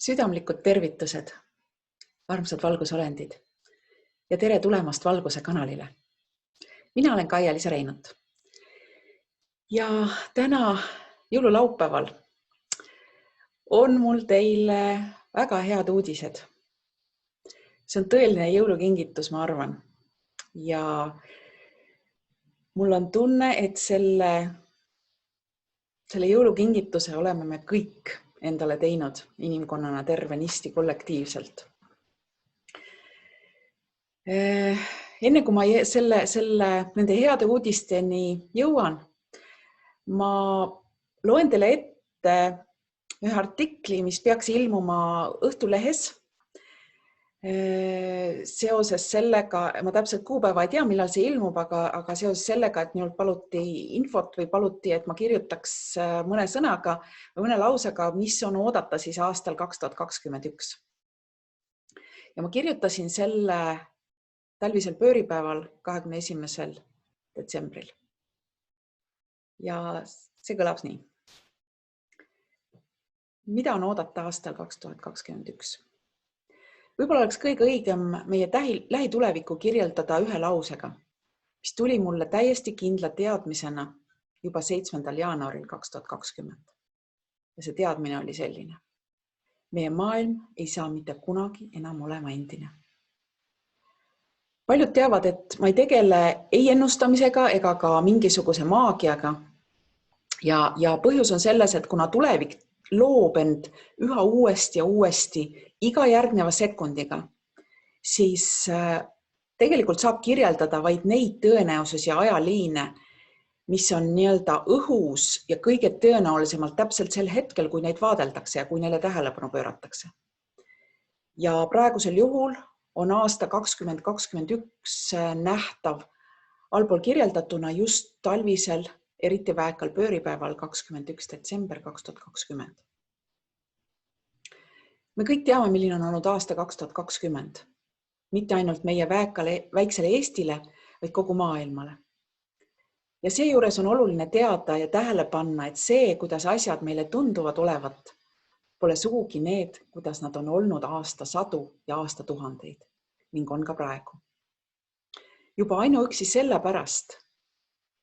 Südamlikud tervitused, armsad valgusolendid ja tere tulemast Valguse kanalile. Mina olen Kaia-Liisa Reinut. Ja täna jõululaupäeval on mul teile väga head uudised. See on tõeline jõulukingitus, ma arvan. Ja mul on tunne, et selle jõulukingituse oleme me kõik endale teinud inimkonnana tervenisti kollektiivselt. Enne kui ma nende heade uudisteni jõuan, ma loen teile ette ühe artikli, mis peaks ilmuma Õhtulehes. Seoses sellega, ma täpselt kuupäeva ei tea, millal see ilmub, aga seoses sellega, et minult paluti infot või paluti, et ma kirjutaks mõne sõnaga või mõne lausega, mis on oodata siis aastal 2021. Ja ma kirjutasin selle talvisel pööripäeval 21. detsembril. Ja see kõlab nii. Mida on oodata aastal 2021? Võib-olla oleks kõige õigem meie lähitulevikku kirjeldada ühe lausega, mis tuli mulle täiesti kindla teadmisena juba 7. jaanuaril 2020. Ja see teadmine oli selline. Meie maailm ei saa mitte kunagi enam olema endine. Paljud teavad, et ma ei tegele ei ennustamisega ega ka mingisuguse maagiaga. Ja põhjus on selles, et kuna tulevik loob end üha uuesti ja uuesti iga järgneva sekundiga, siis tegelikult saab kirjeldada vaid neid tõenäosusi ja ajaliine, mis on nii-öelda õhus ja kõige tõenäolisemalt täpselt sel hetkel, kui neid vaadeldakse ja kui neile tähelepanu pööratakse. Ja praegusel juhul on aasta 2021 nähtav allpool kirjeldatuna just talvisel, eriti väekal pööripäeval 21. detsember 2020. Me kõik teame, milline on olnud aasta 2020. Mitte ainult meie väiksele Eestile, vaid kogu maailmale. Ja seejuures on oluline teada ja tähele panna, et see, kuidas asjad meile tunduvad olevat, pole sugugi need, kuidas nad on olnud aastasadu ja aastatuhandeid ning on ka praegu. Juba ainuüksi sellepärast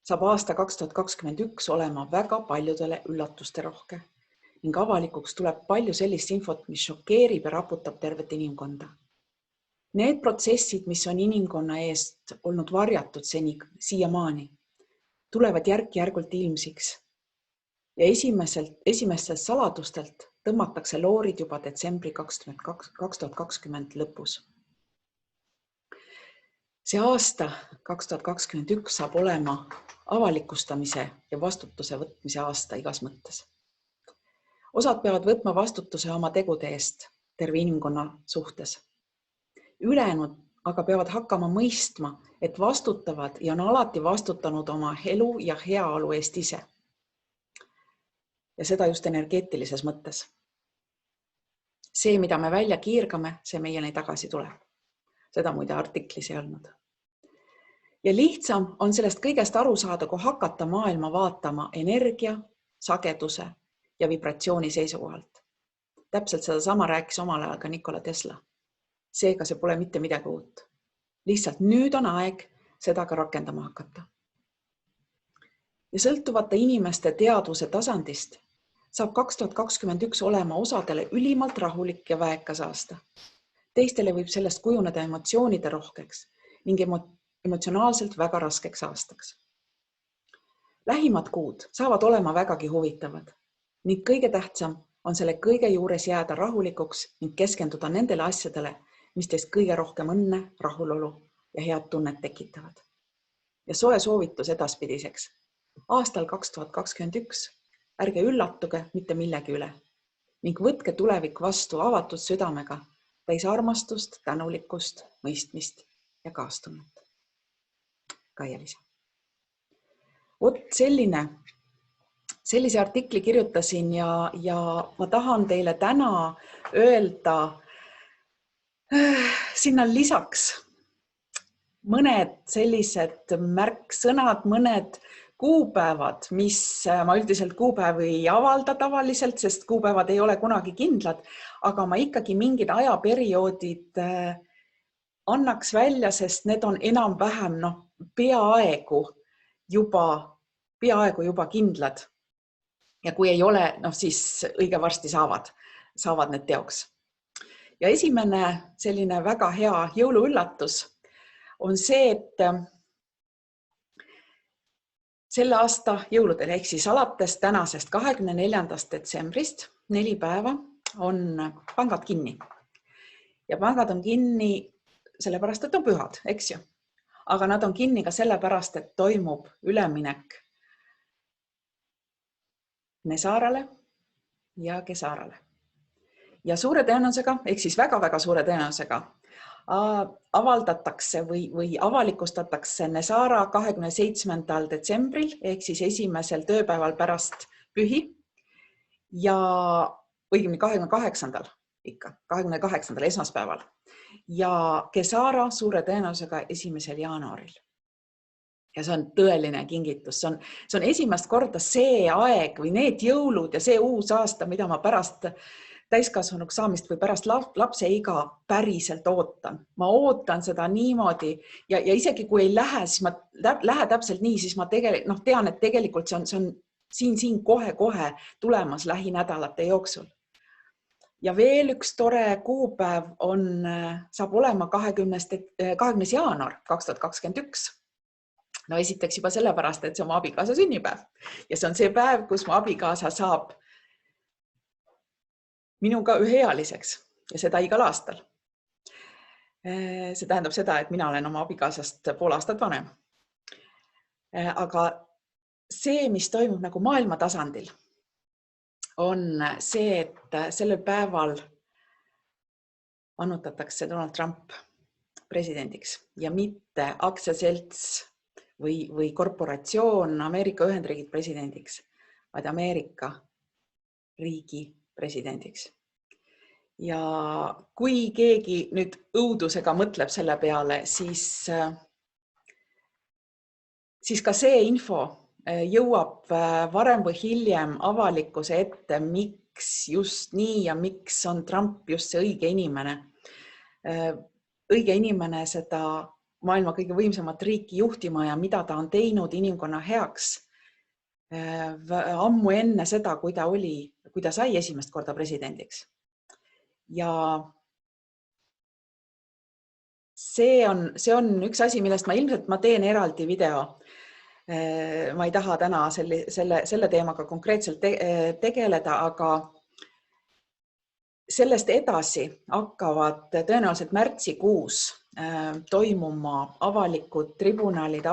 saab aasta 2021 olema väga paljudele üllatuste rohke ning avalikuks tuleb palju sellist infot, mis šokeerib ja raputab tervet inimkonda. Need protsessid, mis on inimkonna eest olnud varjatud siiamaani, tulevad järk-järgult ilmsiks ja esimestelt saladustelt tõmmatakse loorid juba detsembri 2020 lõpus. See aasta 2021 saab olema avalikustamise ja vastutuse võtmise aasta igas mõttes. Osad peavad võtma vastutuse oma tegude eest terve inimkonna suhtes. Ülejäänud aga peavad hakkama mõistma, et vastutavad ja on alati vastutanud oma elu ja heaolu eest ise. Ja seda just energeetilises mõttes. See, mida me välja kiirgame, see meieni tagasi tuleb. Seda muide artiklis ei olnud. Ja lihtsam on sellest kõigest aru saada, kui hakata maailma vaatama energia, sageduse ja vibratsiooni seisukohalt. Täpselt seda sama rääkis omal ajal ka Nikola Tesla. Seega see pole mitte midagi uut. Lihtsalt nüüd on aeg seda ka rakendama hakata. Ja sõltuvata inimeste teadvuse tasandist saab 2021 olema osadele ülimalt rahulik ja väekas aasta. Teistele võib sellest kujuneda emotsioonide rohkeks ning emotsionaalselt väga raskeks aastaks. Lähimad kuud saavad olema vägagi huvitavad ning kõige tähtsam on selle kõige juures jääda rahulikuks ning keskenduda nendele asjadele, mis teist kõige rohkem õnne, rahulolu ja head tunnet tekitavad. Ja soe soovitus edaspidiseks. Aastal 2021 ärge üllatuge mitte millegi üle ning võtke tulevik vastu avatud südamega, täis armastust, tänulikkust, mõistmist ja kaastunnet. Kaia-Liisa. Sellise artikli kirjutasin ja ma tahan teile täna öelda sinna lisaks mõned sellised märksõnad, mõned kuupäevad, mis ma üldiselt kuupäevi ei avalda tavaliselt, sest kuupäevad ei ole kunagi kindlad, aga ma ikkagi mingid ajaperioodid annaks välja, sest need on enam-vähem peaaegu juba kindlad. Ja kui ei ole, siis õige varsti saavad need teoks. Ja esimene selline väga hea jõuluüllatus on see, et selle aasta jõuludel ehk siis alates tänasest 24. detsembrist 4 päeva on pangad kinni. Ja pangad on kinni sellepärast, et on pühad, eks ju. Aga nad on kinni ka sellepärast, et toimub üleminek Nesarale ja Kesarale. Ja suure tõenäosusega, ehk siis väga-väga suure tõenäosusega avaldatakse või avalikustatakse Nesara 27. detsembril ehk siis esimesel tööpäeval pärast pühi ja õigemini 28. ikka, 28. esmaspäeval ja Kesara suure tõenäosusega 1. jaanuaril. Ja see on tõeline kingitus. See on esimest korda see aeg või need jõulud ja see uus aasta, mida ma pärast täiskasvanuks saamist või pärast lapse iga päriselt ootan. Ma ootan seda niimoodi ja isegi kui ei lähe, siis ma lähe täpselt nii, siis ma tean, et tegelikult see on siin kohe tulemas lähinädalate jooksul. Ja veel üks tore kuupäev saab olema 20. jaanuar 2021. No esiteks juba sellepärast, et see on mu abikaasa sünnipäev ja see on see päev, kus mu abikaasa saab minuga üheealiseks ja seda igal aastal. See tähendab seda, et mina olen oma abikaasast pool aastat vanem. Aga see, mis toimub nagu maailma tasandil, on see, et sellel päeval annutatakse Donald Trump presidendiks ja mitte aktsiaselts või korporatsioon Ameerika Ühendriigid presidendiks, vaid Ameerika riigi presidendiks. Ja kui keegi nüüd õudusega mõtleb selle peale, siis ka see info jõuab varem või hiljem avalikkuse ette, miks just nii ja miks on Trump just see õige inimene seda maailma kõige võimsamat riiki juhtima ja mida ta on teinud inimkonna heaks ammu enne seda, kui ta sai esimest korda presidendiks. Ja see on üks asi, millest ma teen eraldi video. Ma ei taha täna selle teemaga konkreetselt tegeleda, aga sellest edasi hakkavad tõenäoliselt märtsikuus toimuma avalikud tribunalid,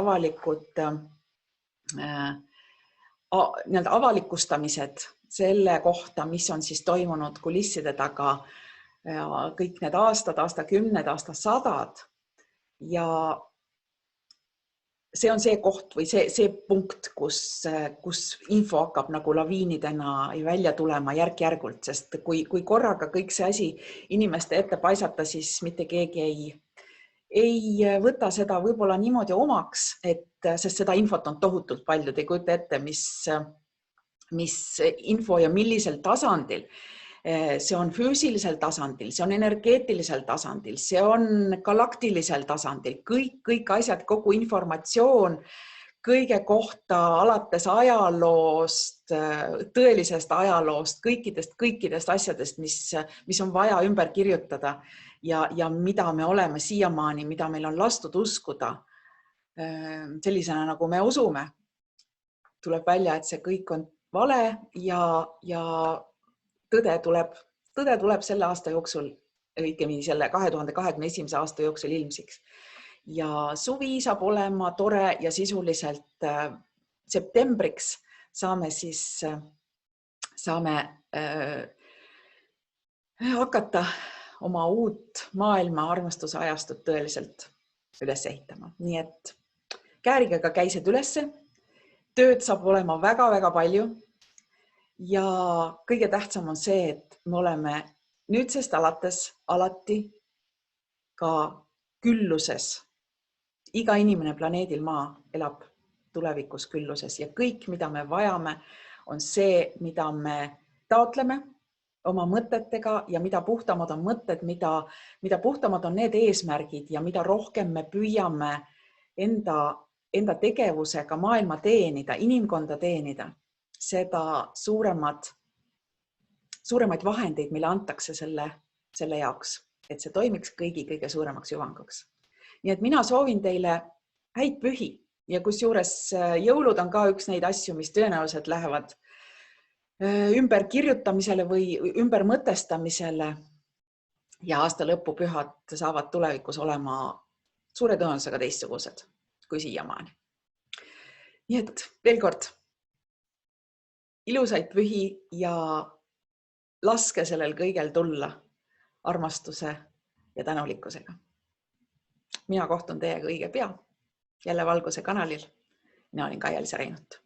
avalikustamised selle kohta, mis on siis toimunud kulisside taga kõik need aastakümned, aastasadad. Ja see on see koht või see punkt, kus info hakkab nagu laviinidena välja tulema järk-järgult, sest kui korraga kõik see asi inimeste ette paisata, siis mitte keegi ei võta seda võib-olla niimoodi omaks, sest seda infot on tohutult palju, te ei kujuta ette, mis info ja millisel tasandil. See on füüsilisel tasandil, see on energeetilisel tasandil, see on galaktilisel tasandil, kõik asjad, kogu informatsioon kõige kohta alates ajaloost, tõelisest ajaloost, kõikidest asjadest, mis on vaja ümber kirjutada ja mida me oleme siiamaani, mida meil on lastud uskuda sellisena, nagu me usume. Tuleb välja, et see kõik on vale ja tõde tuleb selle aasta jooksul, õigemini selle 2021. aasta jooksul ilmsiks. Ja suvi saab olema tore ja sisuliselt septembriks saame hakata oma uut maailma armastuse ajastut tõeliselt üles ehitama. Nii et käärige ka käised ülesse, tööd saab olema väga-väga palju. Ja kõige tähtsam on see, et me oleme nüüdsest alates alati ka külluses. Iga inimene planeedil Maa elab tulevikus külluses ja kõik, mida me vajame, on see, mida me taotleme oma mõtetega ja mida puhtamad on mõtted, mida puhtamad on need eesmärgid ja mida rohkem me püüame enda tegevusega maailma teenida, inimkonda teenida, seda suuremaid vahendeid, mille antakse selle jaoks, et see toimiks kõige suuremaks hüvanguks. Nii et mina soovin teile häid pühi ja kusjuures jõulud on ka üks neid asju, mis tõenäoliselt lähevad ümberkirjutamisele või ümbermõtestamisele ja aasta lõpupühad saavad tulevikus olema suure tõenäosusega teistsugused kui siiamaani. Nii et veel kord, ilusaid pühi ja laske sellel kõigel tulla armastuse ja tänulikkusega. Mina kohtun teiega õige pea jälle Valguse kanalil. Mina olin Kaia-Liisa Reinut.